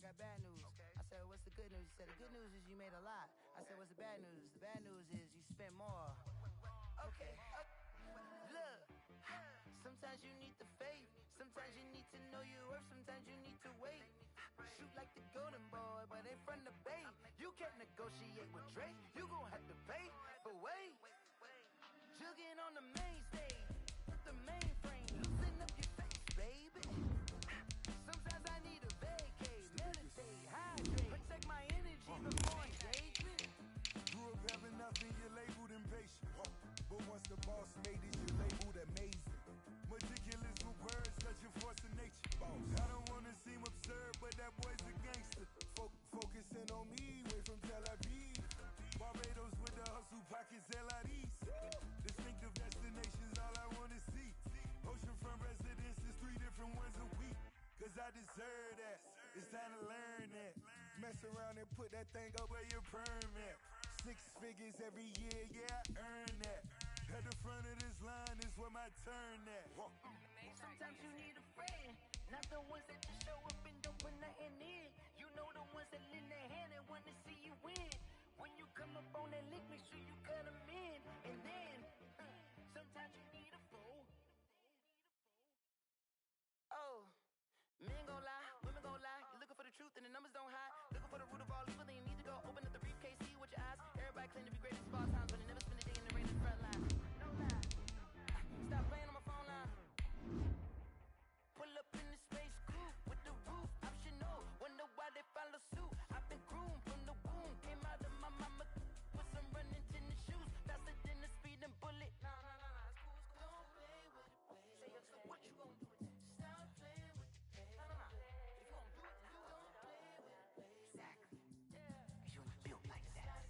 got bad news. I said, what's the good news? He said, the good news is you made a lot. I said, what's the bad news? The bad news is you spent more. Okay. Look. Sometimes you need the faith. Sometimes you need to know your worth. Sometimes you need to wait. Shoot like the golden boy, but ain't from the bay. You can't negotiate with Drake. You gon' have to pay. But wait. Jugging on the main stage. The mainframe. Loosen up your face, baby. Sometimes I need a vacate. Meditate. Hydrate. Protect my energy before engagement. Grew up having nothing, you're labeled impatient. But once the boss made it, you're labeled amazing. Meticulous with words, such a force of nature. I don't wanna seem absurd, but that boy's a gangster. Focusing on me, way from Tel Aviv. Barbados with the hustle pockets, LIDs. Distinctive destinations, all I wanna see. Oceanfront residences, 3 different ones a week. Cause I deserve that, it's time to learn that. Mess around and put that thing up where your permit. 6 figures every year, yeah, I earn that. At the front of this line is where my turn at. Sometimes you need a friend, not the ones that just show up and don't put nothing in. You know the ones that lend their hand and want to see you win. When you come up on that lick, make sure you cut them in. And then, sometimes you need a fool. Oh, men gon' lie, women gon' lie. You're looking for the truth and the numbers don't hide. Looking for the root of all evil, then you need to go open up the briefcase, see with your eyes. Everybody claim to be great at small times, but they never spend a day in the rain in the front line. No lie. Stop playing on my phone line. Pull up in the space coupe with the roof optional. Wonder why they follow suit. I've been groomed from the womb. Came out of my mama with some running tennis shoes. Faster than the speeding bullet. Nah, it's cool. Don't play with it, baby. Say yo, so what you gon' do with it? Stop playing with it, baby. Nah. If you gon' do it, then you don't play with it, baby. Exactly. Yeah. Cause you was built like that.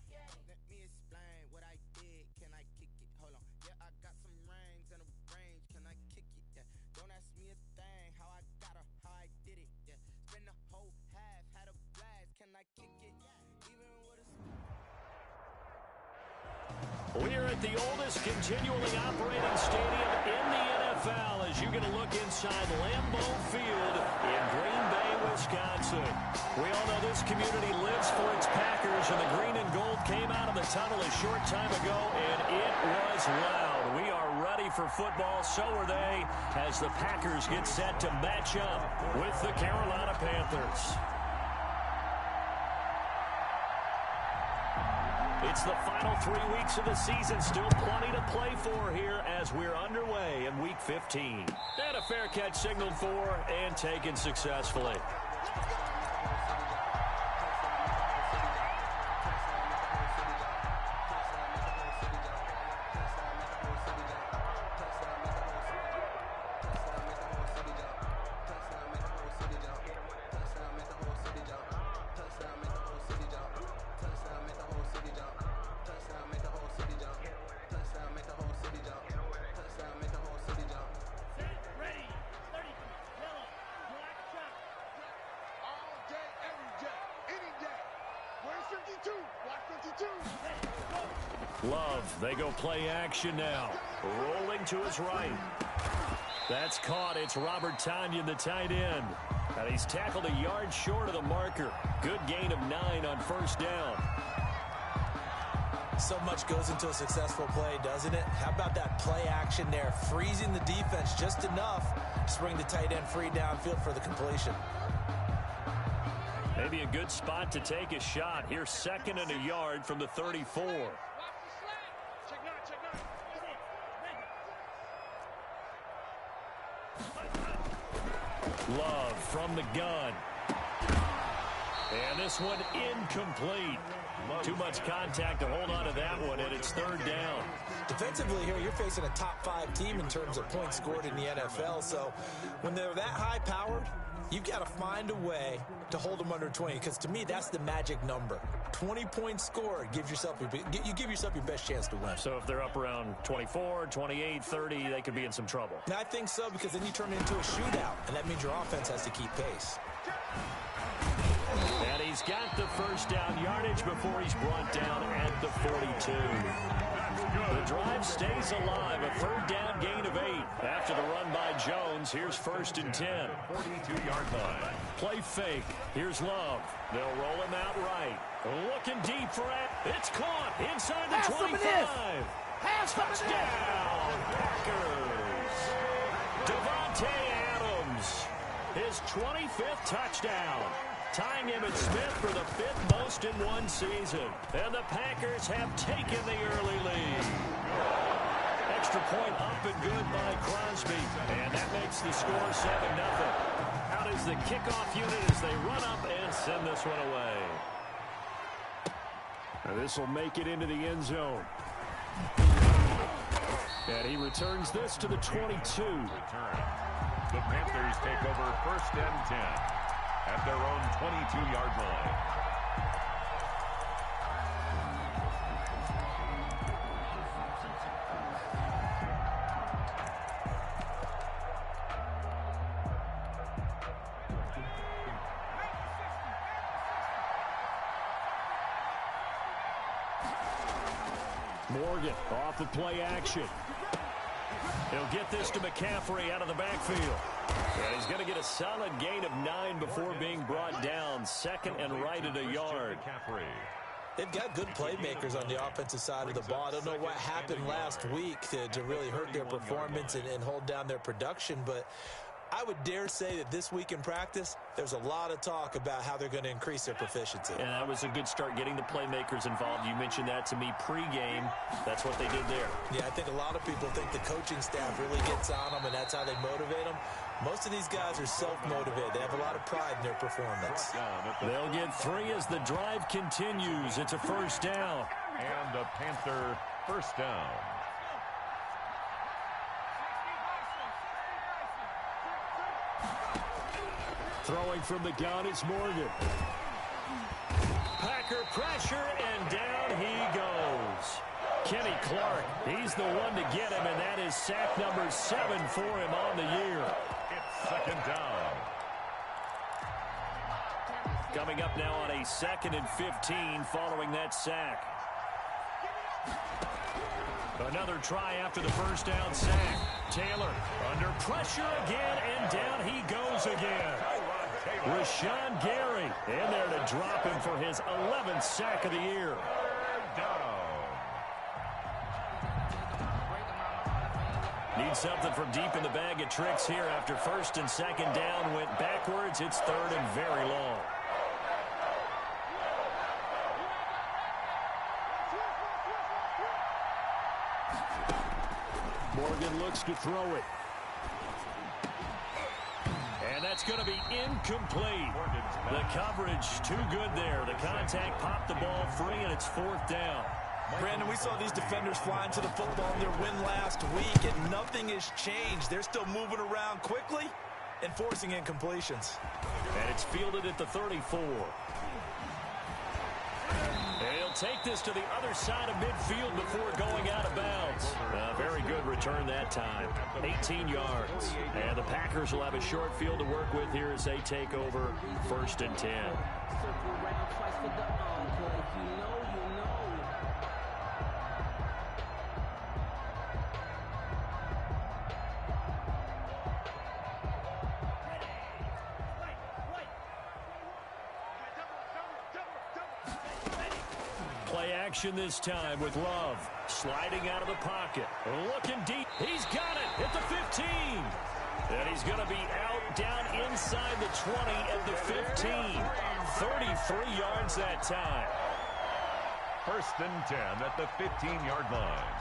Let me explain what I did. Can I kick it? Hold on. Yeah, I got some rings and a range. Can I kick it? Yeah. Don't ask me a thing. How I got her, how I did it. Yeah. Spend the whole half, had a blast. Can I kick it? Even with a We're at the oldest continually operating stadium in the NFL as you get a look inside Lambeau Field in Green Bay, Wisconsin. We all know this community lives for its Packers, and the green and gold came out of the tunnel a short time ago, and it was loud. We are ready for football, so are they, as the Packers get set to match up with the Carolina Panthers. It's the final 3 weeks of the season. Still plenty to play for here as we're underway in Week 15. And a fair catch signaled for and taken successfully. Love, they go play action now. Rolling to his right. That's caught. It's Robert Tonyan, the tight end. And he's tackled a yard short of the marker. Good gain of 9 on first down. So much goes into a successful play, doesn't it? How about that play action there? Freezing the defense just enough to bring the tight end free downfield for the completion. Maybe a good spot to take a shot. Here's 2nd and a yard from the 34. Love from the gun. And this one incomplete. Too much contact to hold on to that one, and it's 3rd down. Defensively here, you're facing a top 5 team in terms of points scored in the NFL. So when they're that high-powered, you've got to find a way to hold them under 20, because to me, that's the magic number. 20 points scored, you give yourself your best chance to win. So if they're up around 24, 28, 30, they could be in some trouble. And I think so, because then you turn it into a shootout, and that means your offense has to keep pace. And he's got the first down yardage before he's brought down at the 42. The drive stays alive. A third down gain of 8. After the run by Jones, here's 1st and 10. 42-yard line. Play fake. Here's Love. They'll roll him out right. Looking deep for it. It's caught inside the 25. Touchdown, Packers. Devontae Adams, his 25th touchdown, tying Emmitt Smith for the 5th most in one season. And the Packers have taken the early lead. Extra point up and good by Crosby. And that makes the score 7-0. Out is the kickoff unit as they run up and send this one away. This will make it into the end zone. And he returns this to the 22. The Panthers take over 1st and 10 at their own 22-yard line. Morgan off the play action. He'll get this to McCaffrey out of the backfield. And he's going to get a solid gain of 9 before being brought down. 2nd and right at a yard. They've got good playmakers on the offensive side of the ball. I don't know what happened last week to really hurt their performance and hold down their production, but I would dare say that this week in practice, there's a lot of talk about how they're going to increase their proficiency. And that was a good start getting the playmakers involved. You mentioned that to me pregame. That's what they did there. Yeah, I think a lot of people think the coaching staff really gets on them, and that's how they motivate them. Most of these guys are self-motivated. They have a lot of pride in their performance. They'll get 3 as the drive continues. It's a 1st down. And a Panther 1st down. Throwing from the gun is Morgan. Packer pressure, and down he goes. Kenny Clark, he's the one to get him, and that is sack number 7 for him on the year. It's 2nd down. Coming up now on a 2nd and 15 following that sack. Another try after the 1st down sack. Taylor under pressure again, and down he goes again. Rashawn Gary in there to drop him for his 11th sack of the year. Need something from deep in the bag of tricks here after 1st and 2nd down went backwards. It's 3rd and very long. Morgan looks to throw it. And that's going to be incomplete. The coverage too good there. The contact popped the ball free, and it's 4th down. Brandon, we saw these defenders flying to the football in their win last week, and nothing has changed. They're still moving around quickly and forcing incompletions. And it's fielded at the 34. And he'll take this to the other side of midfield before going out of bounds. Very good return that time. 18 yards. And the Packers will have a short field to work with here as they take over 1st and 10. Play action this time with Love. Sliding out of the pocket. Looking deep. He's got it at the 15. And he's going to be out down inside the 20 at the 15. 33 yards that time. 1st and 10 at the 15-yard line.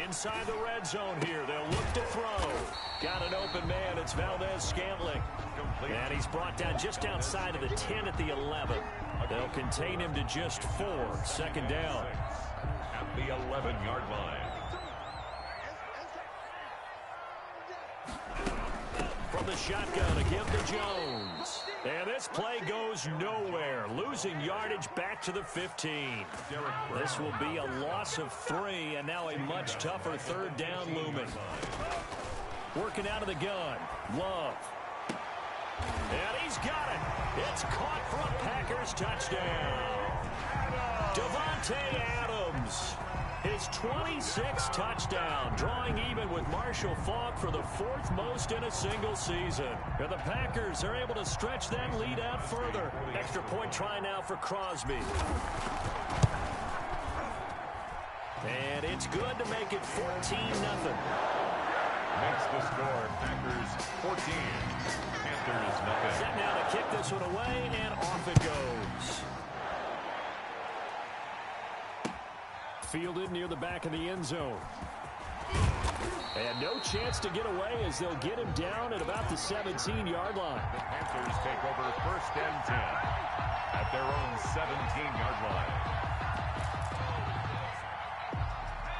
Inside the red zone here. They'll look to throw. Got an open man. It's Valdez-Scantling. And he's brought down just outside of the 10 at the 11. They'll contain him to just 4. 2nd down. At the 11-yard line. From from the shotgun to give to Jones. And this play goes nowhere, losing yardage back to the 15. This will be a loss of 3, and now a much tougher third down looming. Working out of the gun, Love. And he's got it. It's caught for a Packers touchdown. Davante Adams, his 26th touchdown, drawing even with Marshall Faulk for the 4th most in a single season. And the Packers are able to stretch that lead out further. Extra point try now for Crosby. And it's good to make it 14-0. Makes the score Packers 14, Panthers nothing. Set now to kick this one away, and off it goes. Fielded near the back of the end zone. And no chance to get away as they'll get him down at about the 17-yard line. The Panthers take over 1st and 10 at their own 17-yard line.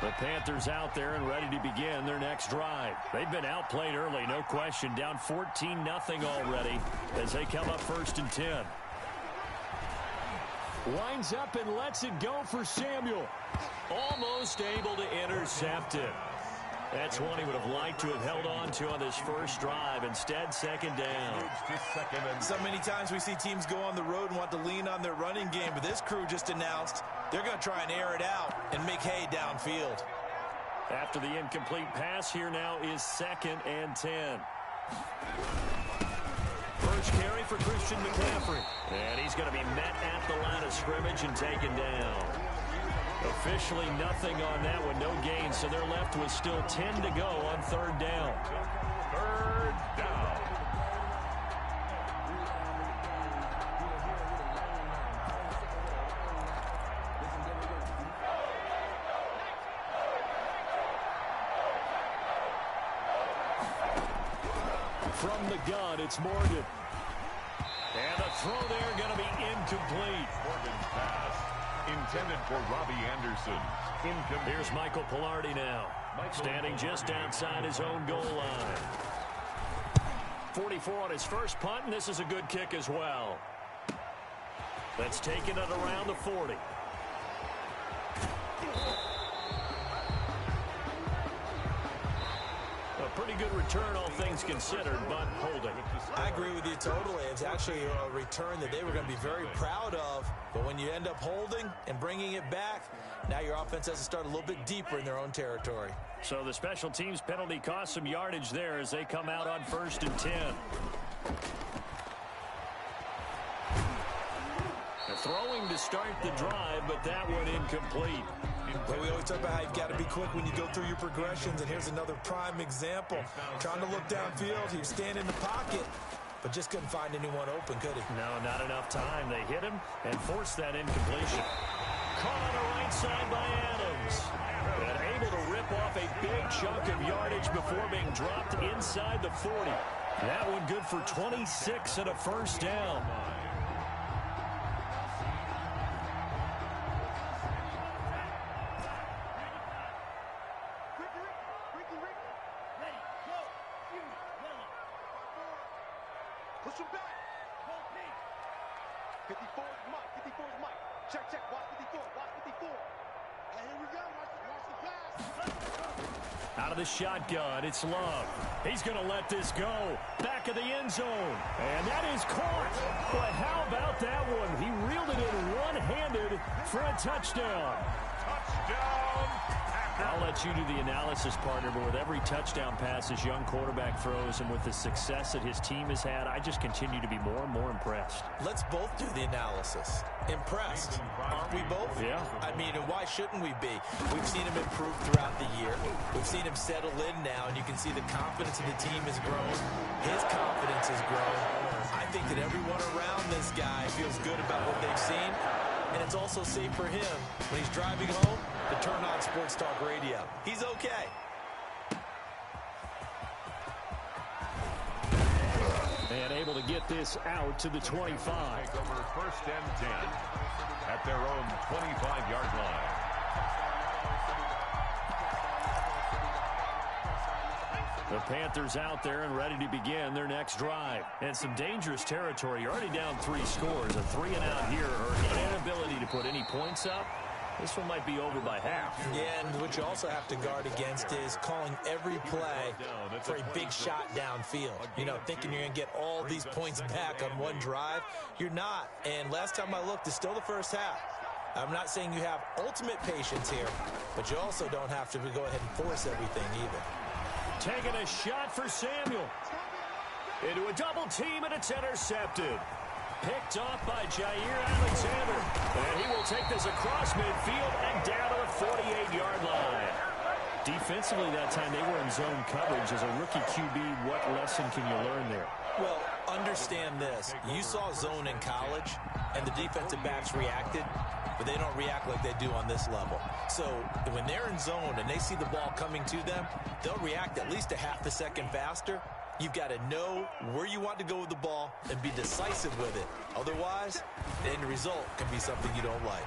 The Panthers out there and ready to begin their next drive. They've been outplayed early, no question. Down 14-0 already as they come up 1st and 10. Winds up and lets it go for Samuel. Almost able to intercept it. That's one he would have liked to have held on to on this first drive. Instead, 2nd down. So many times we see teams go on the road and want to lean on their running game, but this crew just announced they're going to try and air it out and make hay downfield. After the incomplete pass, here now is 2nd and 10. First carry for Christian McCaffrey. And he's going to be met at the line of scrimmage and taken down. Officially nothing on that one, no gain, so they're left with still 10 to go on 3rd down. 3rd down. From the gun, it's Morgan. And the throw there going to be incomplete. Morgan's pass intended for Robbie Anderson. Incomplete. Here's Michael Pilardi now, standing just outside his own goal line. 44 on his first punt, and this is a good kick as well. That's taken it around the 40. A pretty good return, all things considered, but holding. I agree with you totally. It's actually a return that they were going to be very proud of. But when you end up holding and bringing it back, now your offense has to start a little bit deeper in their own territory. So the special teams penalty cost some yardage there as they come out on 1st and 10. They're throwing to start the drive, but that one incomplete. But we always talk about how you've got to be quick when you go through your progressions, and here's another prime example. Trying to look downfield, he was standing in the pocket, but just couldn't find anyone open, could he? No, not enough time. They hit him and forced that incompletion. Caught on the right side by Adams. And able to rip off a big chunk of yardage before being dropped inside the 40. That one good for 26 and a 1st down. Push him back. 54 is Mike. 54 is Mike. Check, check. Watch 54. Watch 54. And here we go. Watch the pass. Out of the shotgun, it's Love. He's going to let this go. Back of the end zone. And that is caught. But how about that one? He reeled it in one-handed for a touchdown. Touchdown. I'll let you do the analysis, partner, but with every touchdown pass this young quarterback throws and with the success that his team has had, I just continue to be more and more impressed. Let's both do the analysis. Impressed, aren't we both? Yeah. I mean, and why shouldn't we be? We've seen him improve throughout the year. We've seen him settle in now, and you can see the confidence of the team has grown. His confidence has grown. I think that everyone around this guy feels good about what they've seen, and it's also safe for him when he's driving home to turn on Sports Talk Radio. He's okay. And able to get this out to the 25. Take over 1st and 10 at their own 25-yard line. The Panthers out there and ready to begin their next drive. And some dangerous territory. You're already down 3 scores. A 3-and-out here or an inability to put any points up. This one might be over by half. Yeah, and what you also have to guard against is calling every play for a big shot downfield. You know, thinking you're going to get all these points back on one drive. You're not. And last time I looked, it's still the first half. I'm not saying you have ultimate patience here, but you also don't have to go ahead and force everything either. Taking a shot for Samuel. Into a double team, and it's intercepted. Picked off by Jair Alexander. And he will take this across midfield and down to the 48-yard line. Defensively that time, they were in zone coverage. As a rookie QB, what lesson can you learn there? Well, understand this. You saw zone in college, and the defensive backs reacted, but they don't react like they do on this level. So when they're in zone and they see the ball coming to them, they'll react at least a half a second faster. You've got to know where you want to go with the ball and be decisive with it. Otherwise, the end result can be something you don't like.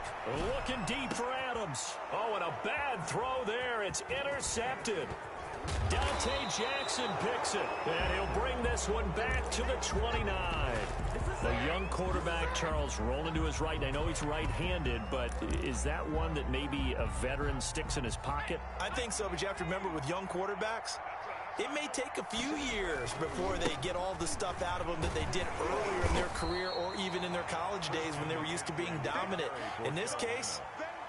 Looking deep for Adams. Oh, and a bad throw there. It's intercepted. Dante Jackson picks it, and he'll bring this one back to the 29. The young quarterback, Charles, rolling to his right. And I know he's right-handed, but is that one that maybe a veteran sticks in his pocket? I think so, but you have to remember with young quarterbacks, it may take a few years before they get all the stuff out of them that they did earlier in their career or even in their college days when they were used to being dominant. In this case,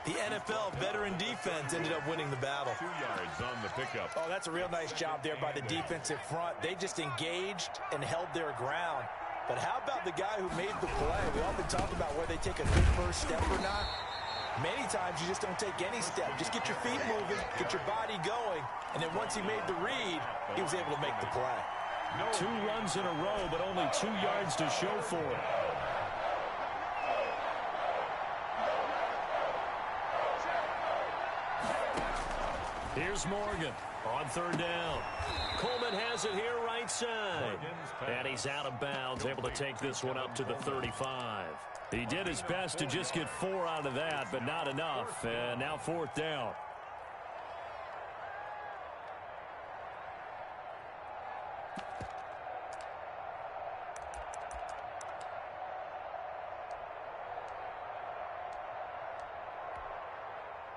the NFL veteran defense ended up winning the battle. 2 yards on the pickup. Oh, that's a real nice job there by the defensive front. They just engaged and held their ground. But how about the guy who made the play? We often talk about whether they take a good first step or not. Many times you just don't take any step. Just get your feet moving, get your body going, and then once he made the read, he was able to make the play. 2 runs in a row, but only 2 yards to show for it. Here's Morgan on 3rd down. Coleman has it here right side. And he's out of bounds, able to take this one up to the 35. He did his best to just get 4 out of that, but not enough. And now 4th down.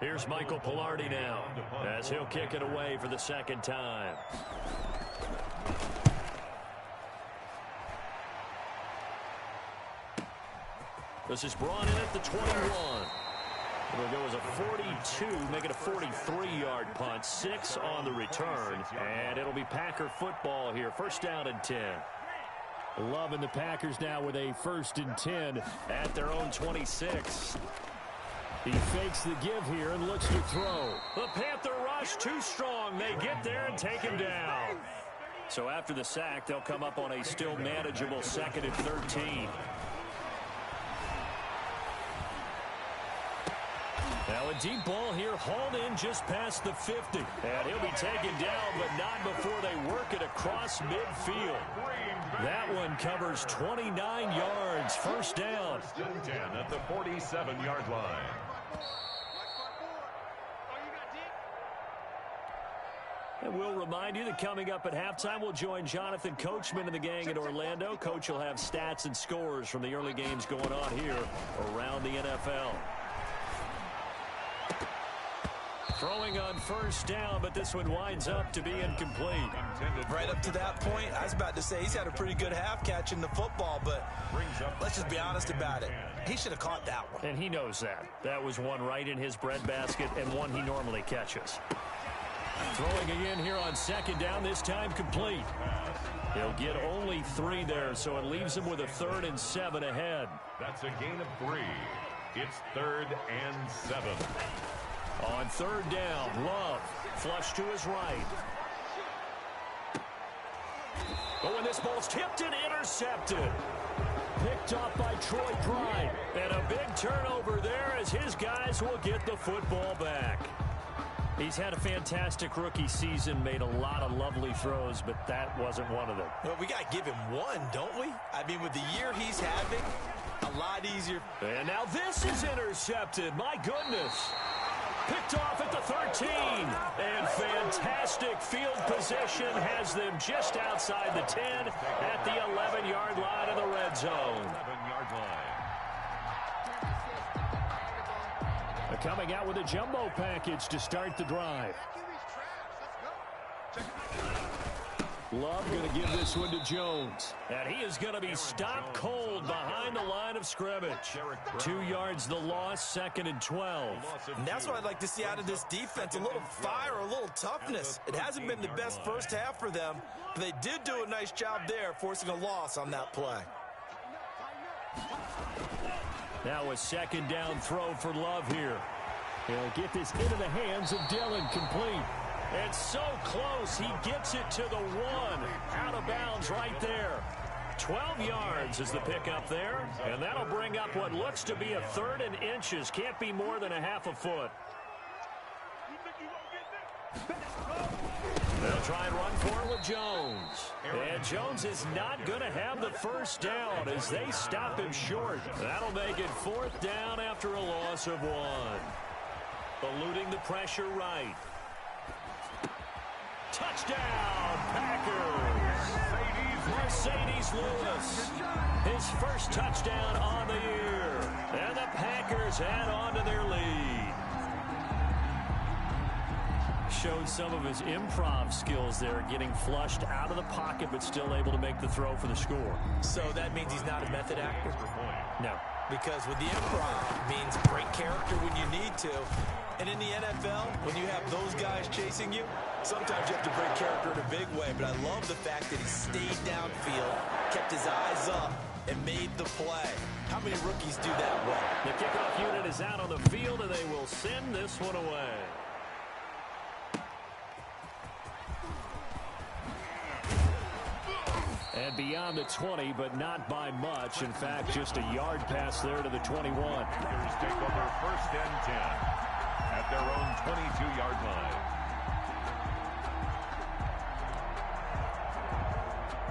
Here's Michael Pilardi now, as he'll kick it away for the 2nd time. This is brought in at the 21. It'll go as a 42, make it a 43-yard punt, 6 on the return, and it'll be Packer football here. 1st down and 10. Loving the Packers now with a 1st and 10 at their own 26. He fakes the give here and looks to throw. The Panther rush too strong. They get there and take him down. So after the sack, they'll come up on a still manageable 2nd and 13. Now a deep ball here, hauled in just past the 50. And he'll be taken down, but not before they work it across midfield. That one covers 29 yards. 1st down. 10 at the 47-yard line. And we'll remind you that coming up at halftime, we'll join Jonathan Coachman and the gang in Orlando. Coach will have stats and scores from the early games going on here around the NFL. Throwing on 1st down, but this one winds up to be incomplete. Right up to that point, I was about to say he's had a pretty good half catching the football, but let's just be honest about it. He should have caught that one. And he knows that. That was one right in his breadbasket and one he normally catches. Throwing again here on 2nd down, this time complete. He'll get only 3 there, so it leaves him with a 3rd and 7 ahead. That's a gain of 3. It's 3rd and 7. On 3rd down, Love flush to his right. Oh, and this ball's tipped and intercepted. Picked up by Troy Pride. And a big turnover there as his guys will get the football back. He's had a fantastic rookie season, made a lot of lovely throws, but that wasn't one of them. Well, we got to give him one, don't we? I mean, with the year he's having, a lot easier. And now this is intercepted. My goodness. Picked off at the 13. And fantastic field position has them just outside the 10 at the 11-yard line of the red zone. 11-yard line. Coming out with a jumbo package to start the drive. Love going to give this one to Jones. And he is going to be stopped cold behind the line of scrimmage. 2 yards the loss, 2nd and 12. And that's what I'd like to see out of this defense, a little fire, a little toughness. It hasn't been the best first half for them, but they did do a nice job there, forcing a loss on that play. Now a 2nd down throw for Love here. He'll get this into the hands of Dillon, complete. It's so close, he gets it to the 1. Out of bounds right there. 12 yards is the pickup there, and that'll bring up what looks to be a 3rd and inches. Can't be more than a half a foot. They'll try and run for it with Jones. And Jones is not going to have the first down as they stop him short. That'll make it 4th down after a loss of 1. Eluding the pressure right. Touchdown, Packers. Mercedes Lewis. His first touchdown on the year. And the Packers add on to their lead. Showed some of his improv skills there, getting flushed out of the pocket, but still able to make the throw for the score. So that means he's not a method actor? No. Because with the improv, it means break character when you need to. And in the NFL, when you have those guys chasing you, sometimes you have to break character in a big way. But I love the fact that he stayed downfield, kept his eyes up, and made the play. How many rookies do that well? The kickoff unit is out on the field, and they will send this one away. And beyond the 20, but not by much. In fact, just a yard pass there to the 21. Panthers take over 1st and 10 at their own 22-yard line.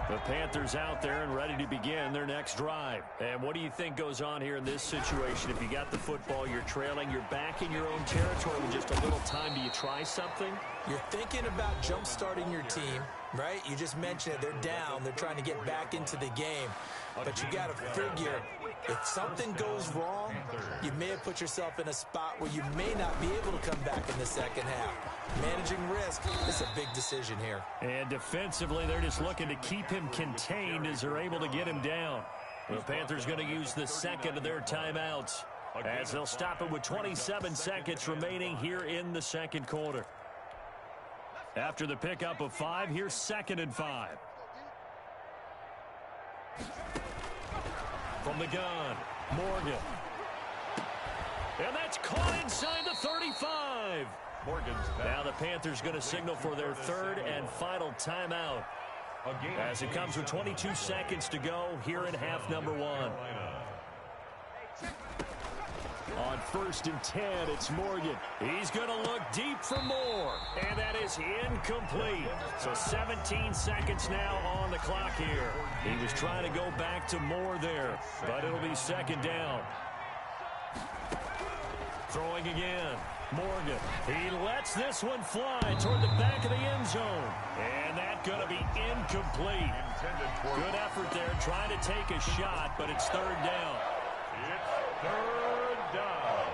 The Panthers out there and ready to begin their next drive. And what do you think goes on here in this situation? If you got the football, you're trailing, you're back in your own territory with just a little time. Do you try something? You're thinking about jump-starting your team, right? You just mentioned it. They're down. They're trying to get back into the game. But you got to figure, if something goes wrong, you may have put yourself in a spot where you may not be able to come back in the second half. Managing risk is a big decision here. And defensively, they're just looking to keep him contained as they're able to get him down. The Panthers going to use the 2nd of their timeouts as they'll stop it with 27 seconds remaining here in the 2nd quarter. After the pickup of 5, here's 2nd and 5. From the gun, Morgan. And that's caught inside the 35. Morgan's back. Now the Panthers going to signal for their 3rd and final timeout. As it comes with 22 seconds to go here in half number 1. On 1st and 10, it's Morgan. He's going to look deep for more. And that is incomplete. So 17 seconds now on the clock here. He was trying to go back to Moore there, but it'll be 2nd down. Throwing again. Morgan. He lets this one fly toward the back of the end zone. And that's going to be incomplete. Good effort there trying to take a shot, but it's 3rd down. It's 3rd down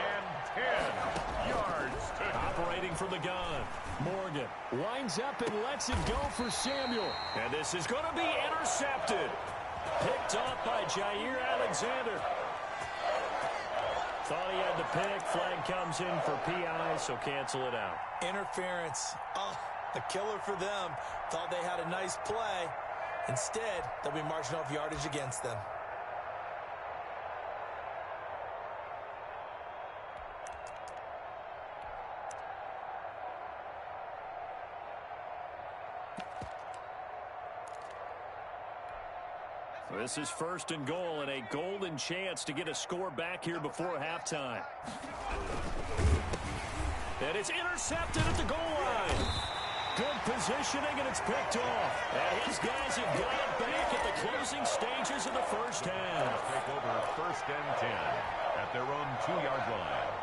and 10 yards to go. Operating from the gun. Morgan winds up and lets it go for Samuel. And this is going to be intercepted. Picked off by Jair Alexander. Thought he had the pick. Flag comes in for PI, so cancel it out. Interference. Oh, a killer for them. Thought they had a nice play. Instead, they'll be marching off yardage against them. This is 1st and goal and a golden chance to get a score back here before halftime. And it's intercepted at the goal line. Good positioning, and it's picked off. And his guys have got it back at the closing stages of the first half. Take over 1st and 10 at their own 2-yard line.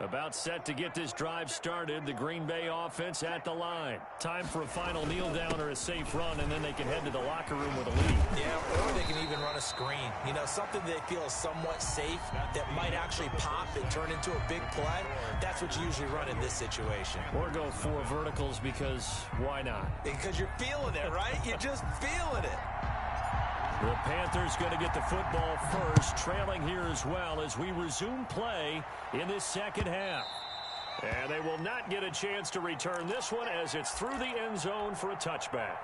About set to get this drive started. The Green Bay offense at the line. Time for a final kneel down or a safe run, and then they can head to the locker room with a lead. Yeah, or they can even run a screen. You know, something they feel is somewhat safe that might actually pop and turn into a big play. That's what you usually run in this situation. Or go 4 verticals because why not? Because you're feeling it, right? You're just feeling it. The Panthers going to get the football first, trailing here as well as we resume play in this second half. And they will not get a chance to return this one as it's through the end zone for a touchback.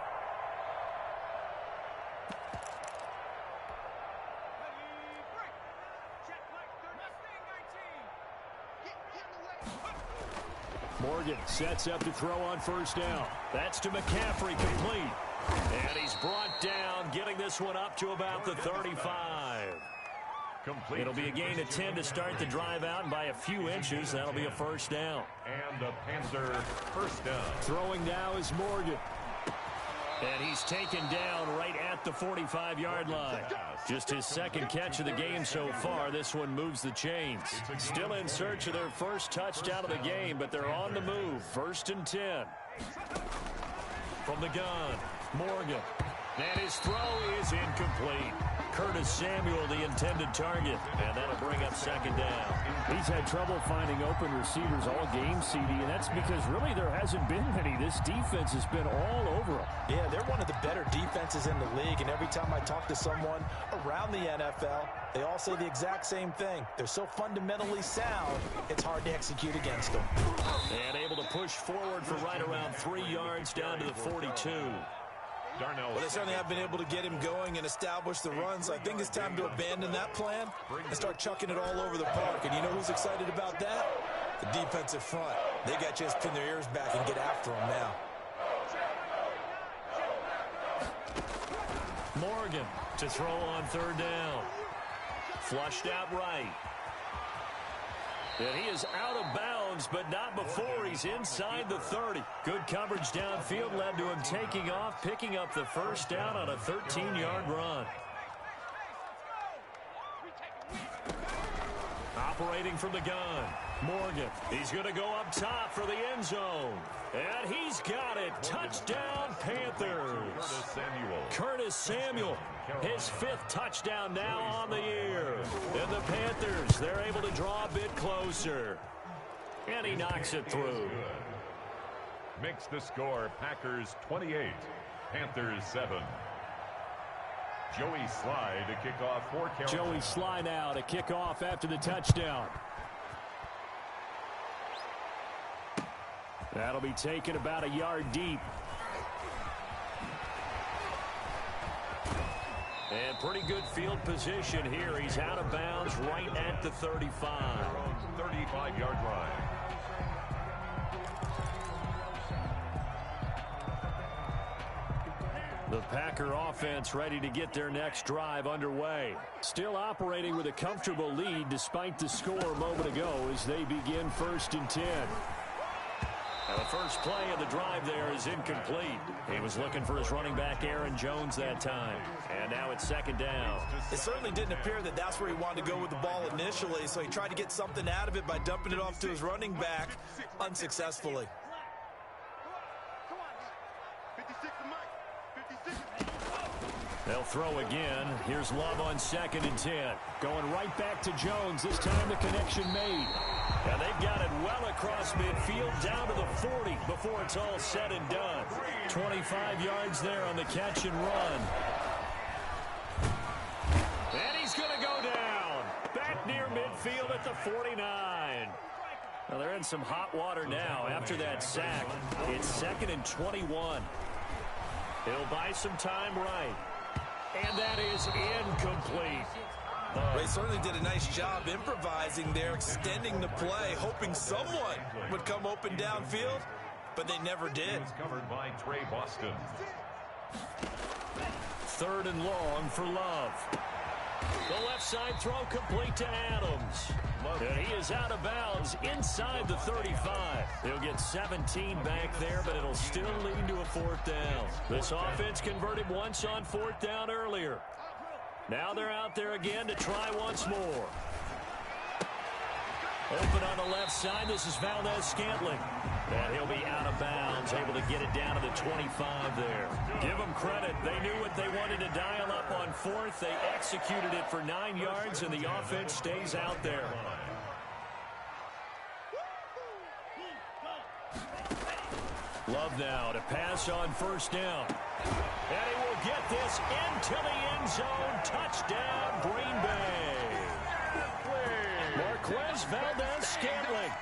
Morgan sets up to throw on first down. That's to McCaffrey, complete. And he's brought down, getting this one up to about the 35. It'll be a gain of 10 to start the drive out, and by a few inches, that'll be a first down. And the Panther first down. Throwing now is Morgan. And he's taken down right at the 45-yard line. Just his second catch of the game so far. This one moves the chains. Still in search of their first touchdown of the game, but they're on the move. 1st and 10. From the gun, Morgan. And his throw is incomplete. Curtis Samuel, the intended target. And that'll bring up second down. He's had trouble finding open receivers all game, CD, and that's because really there hasn't been many. This defense has been all over them. Yeah, they're one of the better defenses in the league, and every time I talk to someone around the NFL, they all say the exact same thing. They're so fundamentally sound, it's hard to execute against them. And able to push forward for right around 3 yards down to the 42. Well, they certainly have been able to get him going and establish the runs. I think it's time to abandon that plan and start chucking it all over the park. And you know who's excited about that? The defensive front. They got a chance to pin their ears back and get after him now. Morgan to throw on third down. Flushed out right. And he is out of bounds, but not before he's inside the 30. Good coverage downfield led to him taking off, picking up the first down on a 13-yard run. Operating from the gun, Morgan. He's going to go up top for the end zone. And he's got it. Touchdown, Panthers. Curtis Samuel. His 5th touchdown now on the year. And the Panthers, they're able to draw a bit closer. And he knocks it through. Makes the score Packers 28, Panthers 7. Joey Sly to kick off for Carolina. Joey Sly now to kick off after the touchdown. That'll be taken about a yard deep. And pretty good field position here. He's out of bounds right at the 35. 35-yard line. The Packer offense ready to get their next drive underway. Still operating with a comfortable lead despite the score a moment ago as they begin 1st and 10. And the first play of the drive there is incomplete. He was looking for his running back, Aaron Jones, that time. And now it's second down. It certainly didn't appear that that's where he wanted to go with the ball initially, so he tried to get something out of it by dumping it off to his running back unsuccessfully. They'll throw again. Here's Love on 2nd and 10. Going right back to Jones. This time the connection made. And they've got it well across midfield down to the 40 before it's all said and done. 25 yards there on the catch and run. And he's going to go down. Back near midfield at the 49. Well, they're in some hot water now after that sack. It's 2nd and 21. He'll buy some time right. And that is incomplete. They certainly did a nice job improvising there, extending the play, hoping someone would come open downfield, but they never did. Covered by Trey Boston. 3rd and long for Love. The left side throw complete to Adams. And he is out of bounds inside the 35. He'll get 17 back there, but it'll still lead to a 4th down. This offense converted once on 4th down earlier. Now they're out there again to try once more. Open on the left side. This is Valdez-Scantling. And he'll be out of bounds, able to get it down to the 25 there. Give them credit. They knew what they wanted to dial up on fourth. They executed it for 9 yards, and the offense stays out there. Love now to pass on first down. And he will get this into the end zone. Touchdown, Green Bay. Marquez Valdez-Scantling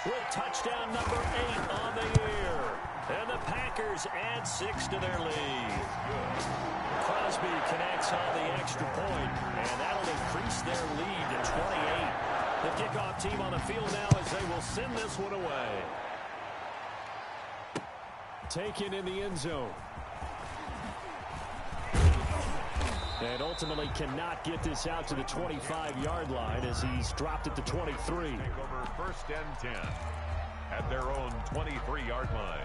with touchdown number 8 on the year. And the Packers add 6 to their lead. Crosby connects on the extra point, and that'll increase their lead to 28. The kickoff team on the field now as they will send this one away. Taken in the end zone. And ultimately cannot get this out to the 25-yard line as he's dropped at the 23. Take over first and 10 at their own 23-yard line.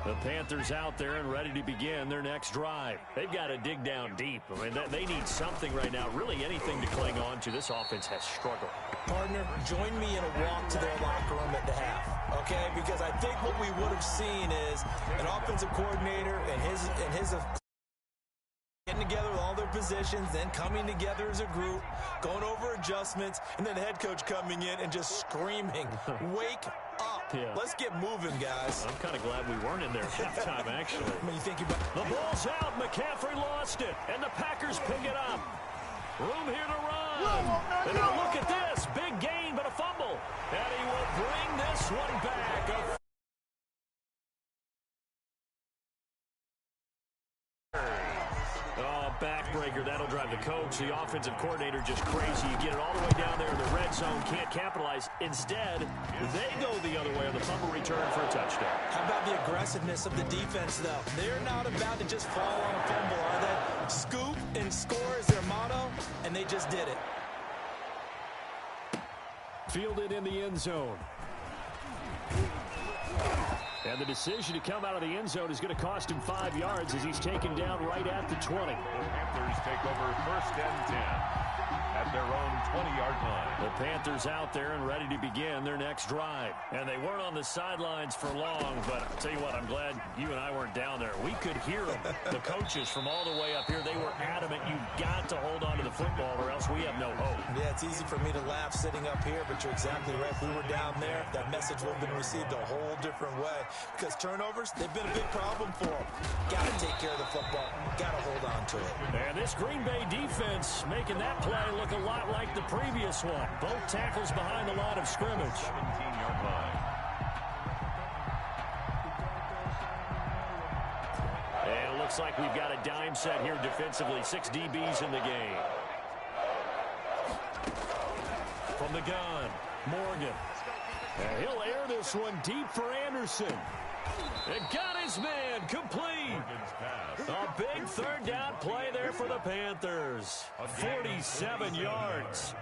The Panthers out there and ready to begin their next drive. They've got to dig down deep. I mean, they need something right now, really anything to cling on to. This offense has struggled. Partner, join me in a walk to their locker room at the half, okay? Because I think what we would have seen is an offensive coordinator and his getting together with all their positions, then coming together as a group, going over adjustments, and then the head coach coming in and just screaming, wake up. Yeah. Let's get moving, guys. I'm kind of glad we weren't in there at halftime, actually. When you think about the ball's out. McCaffrey lost it, and the Packers pick it up. Room here to run. And now look at this. Big gain, but a fumble. And he will bring this one back. Backbreaker, that'll drive the coach. The offensive coordinator just crazy. You get it all the way down there in the red zone, can't capitalize. Instead, they go the other way on the fumble return for a touchdown. How about the aggressiveness of the defense, though? They're not about to just fall on a fumble, are they? Scoop and score is their motto, and they just did it. Fielded in the end zone. And the decision to come out of the end zone is going to cost him 5 yards as he's taken down right at the 20. The Panthers take over first and 10 at their own 20-yard line. The Panthers out there and ready to begin their next drive. And they weren't on the sidelines for long, but I'll tell you what, I'm glad you and I weren't down there. We could hear them. The coaches from all the way up here, they were adamant. You've got to hold on to the football or else we have no hope. Yeah, it's easy for me to laugh sitting up here, but you're exactly right. If we were down there, that message would have been received a whole different way. Because turnovers, they've been a big problem for them. Got to take care of the football. Got to hold on to it. And this Green Bay defense making that play look a lot like the previous one. Both tackles behind the line of scrimmage. 17-yard line. And it looks like we've got a dime set here defensively. 6 DBs in the game. From the gun, Morgan. And he'll air this one deep for Anderson. And got his man complete. A big third down play there for the Panthers. 47 yards.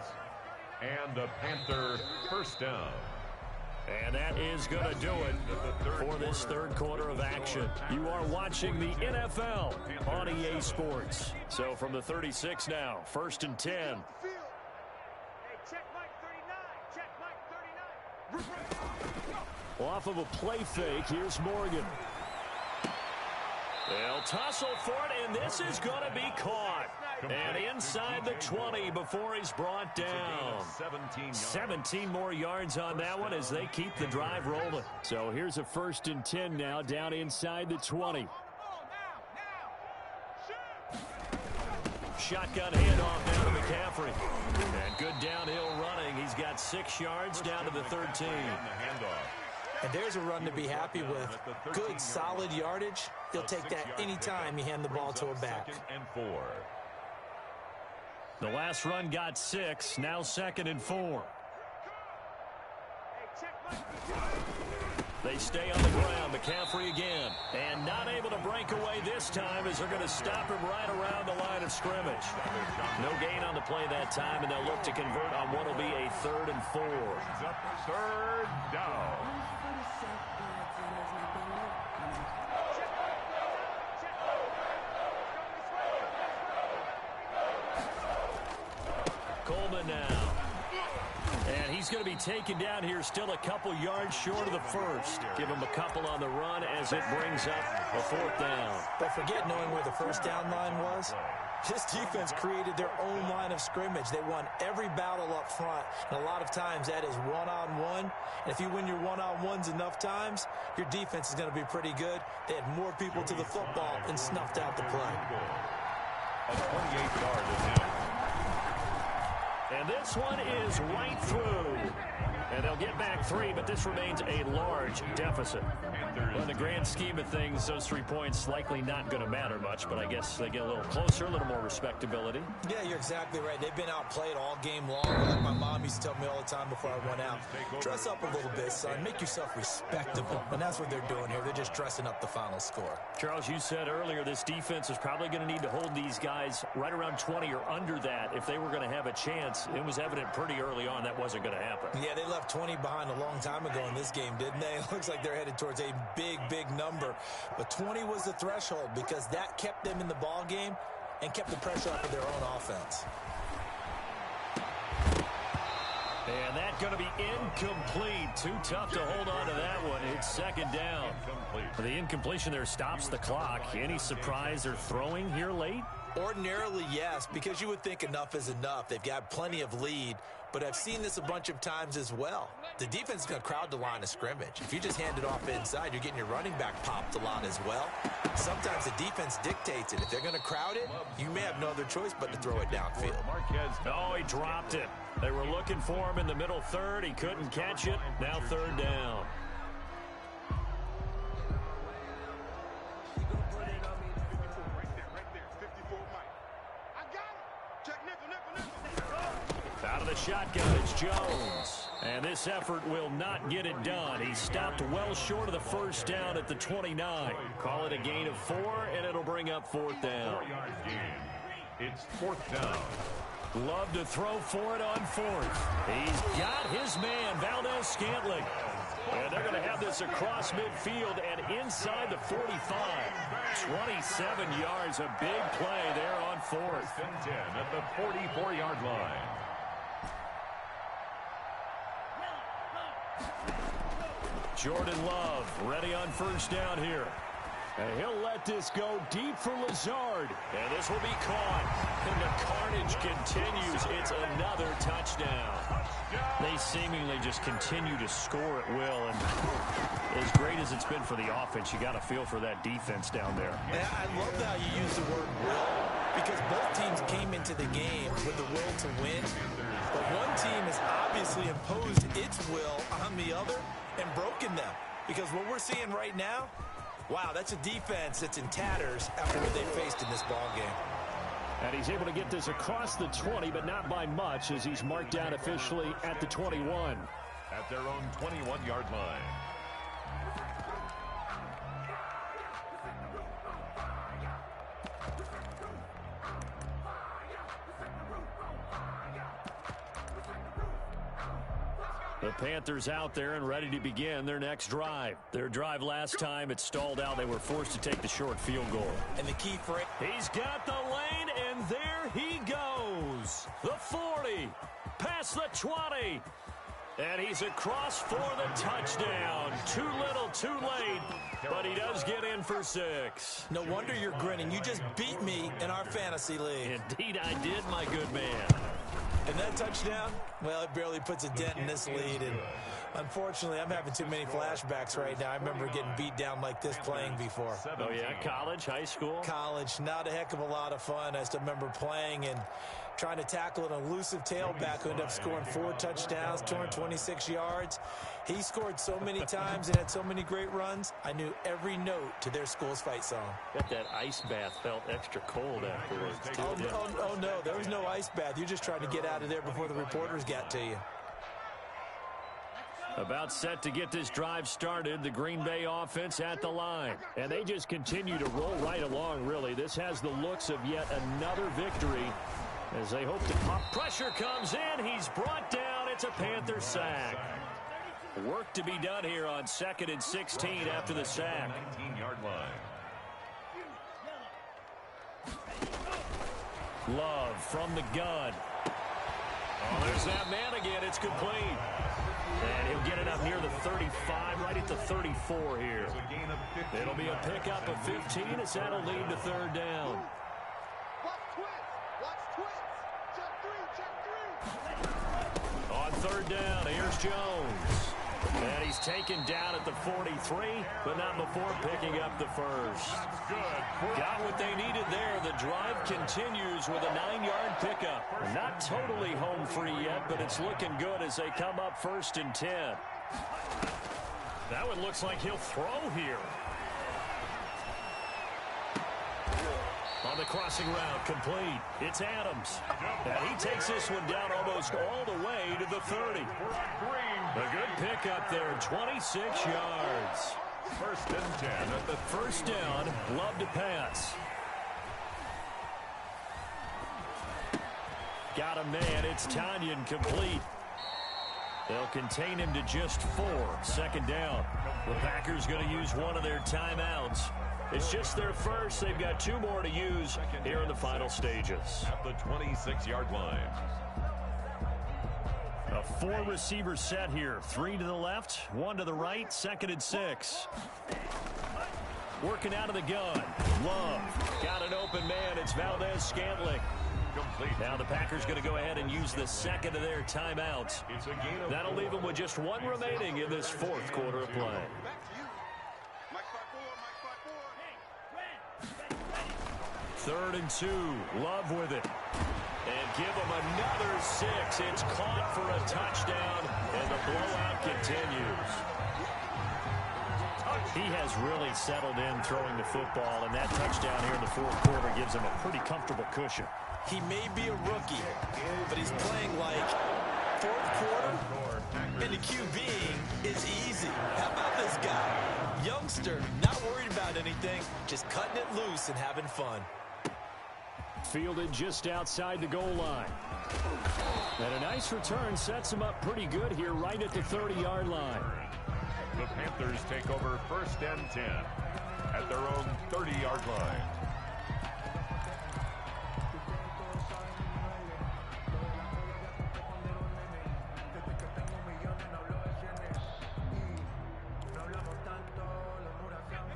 And the Panther first down. And that is going to do it for this third quarter of action. You are watching the NFL on EA Sports. So from the 36 now, first and 10. Hey, check Mike 39. Check Mike 39. Off of a play fake, here's Morgan. They'll tussle for it, and this is going to be caught. And inside the 20 before he's brought down. 17 more yards on that one as they keep the drive rolling. So here's a first and 10 now down inside the 20. Shotgun handoff down to McCaffrey. And good downhill running. He's got 6 yards down to the 13. And there's a run to be happy with. Good, solid yardage. He'll take that anytime you hand the ball to a back. The last run got 6. Now 2nd and 4. They stay on the ground. McCaffrey again. And not able to break away this time as they're going to stop him right around the line of scrimmage. No gain on the play that time, and they'll look to convert on what will be a 3rd and 4. Third down. Coleman now. And He's going to be taken down here, still a couple yards short of the first. Give him a couple on the run as it brings up a 4th down. But forget knowing where the first down line was. This defense created their own line of scrimmage. They won every battle up front, and a lot of times that is one-on-one. And if you win your one-on-ones enough times, your defense is going to be pretty good. They had more people to the football and snuffed out the play. A 28-yard attempt. And this one is right through. And they'll get back 3, but this remains a large deficit. Well, in the grand scheme of things, those 3 points likely not going to matter much, but I guess they get a little closer, a little more respectability. Yeah, you're exactly right. They've been outplayed all game long. Like my mom used to tell me all the time before I went out, dress up a little bit, son. Make yourself respectable. And that's what they're doing here. They're just dressing up the final score. Charles, you said earlier this defense is probably going to need to hold these guys right around 20 or under that if they were going to have a chance. It was evident pretty early on that wasn't going to happen. Yeah, they left 20 behind a long time ago in this game, didn't they? It looks like they're headed towards a big number. But 20 was the threshold because that kept them in the ball game and kept the pressure off of their own offense. And that's going to be incomplete. Too tough to hold on to that one. It's 2nd down. The incompletion there stops the clock. Any surprise they're throwing here late? Ordinarily, yes, because you would think enough is enough. They've got plenty of lead, but I've seen this a bunch of times as well. The defense is going to crowd the line of scrimmage. If you just hand it off inside, you're getting your running back popped a lot as well. Sometimes the defense dictates it. If they're going to crowd it, you may have no other choice but to throw it downfield. Oh, he dropped it. They were looking for him in the middle third. He couldn't catch it. Now 3rd down. Out of the shotgun, it's Jones. And this effort will not get it done. He stopped well short of the first down at the 29. Call it a gain of 4, and it'll bring up 4th down. 4-yard gain. It's 4th down. Love to throw for it on 4th. He's got his man, Valdez-Scantling. And they're going to have this across midfield and inside the 45. 27 yards, a big play there on 4th. 10 at the 44-yard line. Jordan Love ready on 1st down here. And he'll let this go deep for Lazard. And this will be caught. And the carnage continues. It's another touchdown. They seemingly just continue to score at will. And as great as it's been for the offense, you got to feel for that defense down there. Yeah, I love how you use the word will, because both teams came into the game with the will to win. But one team has obviously imposed its will on the other and broken them. Because what we're seeing right now, wow, that's a defense that's in tatters after what they faced in this ball game. And he's able to get this across the 20, but not by much, as he's marked down officially at the 21. At their own 21-yard line. The Panthers out there and ready to begin their next drive. Their drive last time, it stalled out. They were forced to take the short field goal. And the key for it. He's got the lane, and there he goes. The 40, past the 20. And he's across for the touchdown. Too little, too late. But he does get in for 6. No wonder you're grinning. You just beat me in our fantasy league. Indeed I did, my good man. And that touchdown, well, it barely puts a dent in this lead. And unfortunately, I'm having too many flashbacks right now. I remember getting beat down like this playing before. Oh, yeah? College, high school? College. Not a heck of a lot of fun. I still remember playing and trying to tackle an elusive tailback who ended up scoring 4 touchdowns, 226 yards. He scored so many times and had so many great runs, I knew every note to their school's fight song. Bet that ice bath felt extra cold afterwards, too. Oh, no, there was no ice bath. You just tried to get out of there before the reporters got to you. About set to get this drive started, the Green Bay offense at the line. And they just continue to roll right along, really. This has the looks of yet another victory as they hope to pop. Pressure comes in. He's brought down. It's a Panther sack. Work to be done here on 2nd and 16 after the sack. 19-yard line. Love from the gun. Oh, there's that man again. It's complete. And he'll get it up near the 35, right at the 34 here. It'll be a pickup of 15 as that'll lead to third down. Watch twins. Watch twins. Check three. On third down, here's Jones. And he's taken down at the 43, but not before picking up the first. Got what they needed there. The drive continues with a 9-yard pickup. Not totally home free yet, but it's looking good as they come up 1st and 10. That one looks like he'll throw here. On the crossing route, complete. It's Adams. And he takes this one down almost all the way to the 30. A good pickup there, 26 yards. 1st and 10 at the first down. Love to pass. Got a man. It's Tanyan, complete. They'll contain him to just 4. 2nd down. The Packers going to use one of their timeouts. It's just their first. They've got 2 more to use here in the final stages. At the 26-yard line. A 4-receiver set here. 3 to the left, 1 to the right, 2nd and 6. Working out of the gun. Love. Got an open man. It's Valdez-Scantling. Complete. Now the Packers going to go ahead and use the 2nd of their timeouts. That'll leave them with just 1 remaining in this 4th quarter of play. 3rd and 2. Love with it. And give them another 6. It's caught for a touchdown, and the blowout continues. He has really settled in throwing the football, and that touchdown here in the 4th quarter gives him a pretty comfortable cushion. He may be a rookie, but he's playing like 4th quarter, and the QBing is easy. How about this guy? Youngster, not worried about anything, just cutting it loose and having fun. Fielded just outside the goal line. And a nice return sets him up pretty good here right at the 30-yard line. The Panthers take over 1st and 10 at their own 30-yard line.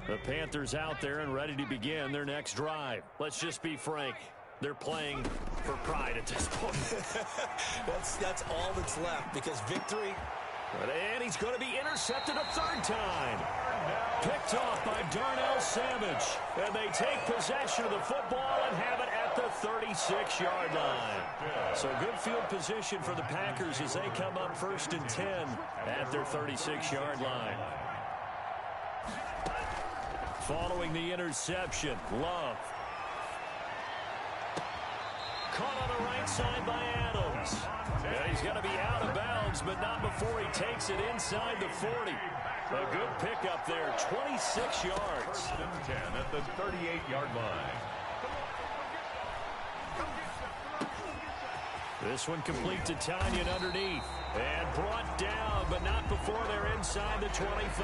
The Panthers out there and ready to begin their next drive. Let's just be frank. They're playing for pride at this point. That's all that's left because victory. And he's going to be intercepted a 3rd time. Picked off by Darnell Savage. And they take possession of the football and have it at the 36-yard line. So good field position for the Packers as they come up 1st and 10 at their 36-yard line. Following the interception, Love. Caught on the right side by Adams. And he's going to be out of bounds, but not before he takes it inside the 40. A good pickup there, 26 yards. 10 at the 38-yard line. This one complete to Tanyan underneath. And brought down, but not before they're inside the 25.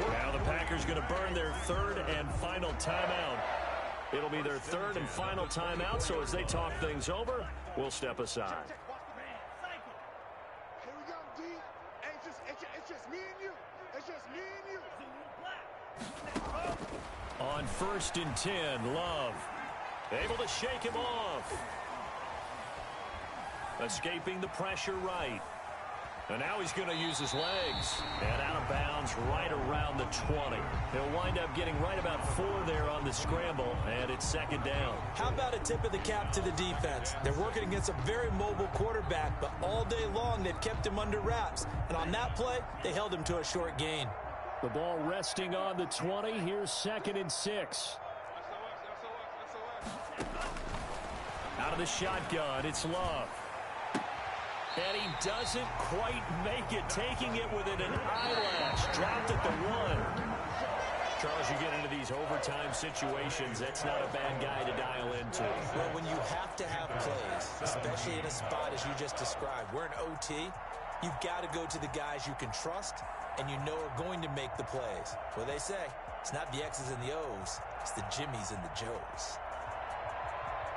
Now the Packers going to burn their 3rd and final timeout. It'll be their 3rd and final timeout, so as they talk things over, we'll step aside. Here we go, D. It's just me and you. It's just me and you. On 1st and 10, Love. Able to shake him off. Escaping the pressure right. And now he's going to use his legs. And out of bounds right around the 20. He'll wind up getting right about 4 there on the scramble, and it's 2nd down. How about a tip of the cap to the defense? They're working against a very mobile quarterback, but all day long they've kept him under wraps. And on that play, they held him to a short gain. The ball resting on the 20. Here's 2nd and 6. Out of the shotgun, it's Love. And he doesn't quite make it, taking it within an eyelash. Dropped at the 1. Charles, you get into these overtime situations, that's not a bad guy to dial into. Well, when you have to have plays, especially in a spot as you just described, we're in OT, you've got to go to the guys you can trust and you know are going to make the plays. Well, they say, it's not the X's and the O's, it's the Jimmies and the Joes.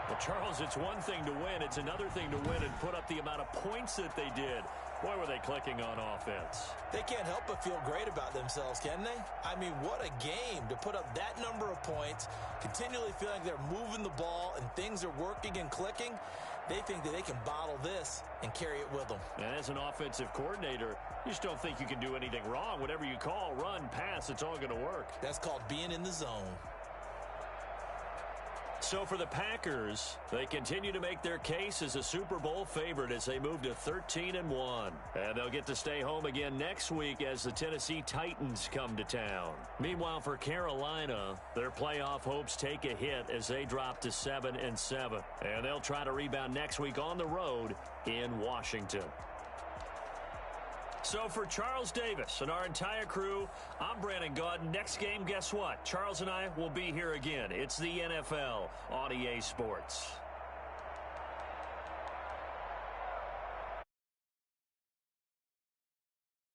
Well, Charles, it's one thing to win. It's another thing to win and put up the amount of points that they did. Boy, were they clicking on offense. They can't help but feel great about themselves, can they? I mean, what a game to put up that number of points, continually feeling like they're moving the ball and things are working and clicking. They think that they can bottle this and carry it with them. And as an offensive coordinator, you just don't think you can do anything wrong. Whatever you call, run, pass, it's all going to work. That's called being in the zone. So for the Packers, they continue to make their case as a Super Bowl favorite as they move to 13-1. And they'll get to stay home again next week as the Tennessee Titans come to town. Meanwhile, for Carolina, their playoff hopes take a hit as they drop to 7-7. And they'll try to rebound next week on the road in Washington. So for Charles Davis and our entire crew, I'm Brandon Gaudin. Next game, guess what? Charles and I will be here again. It's the NFL on EA Sports.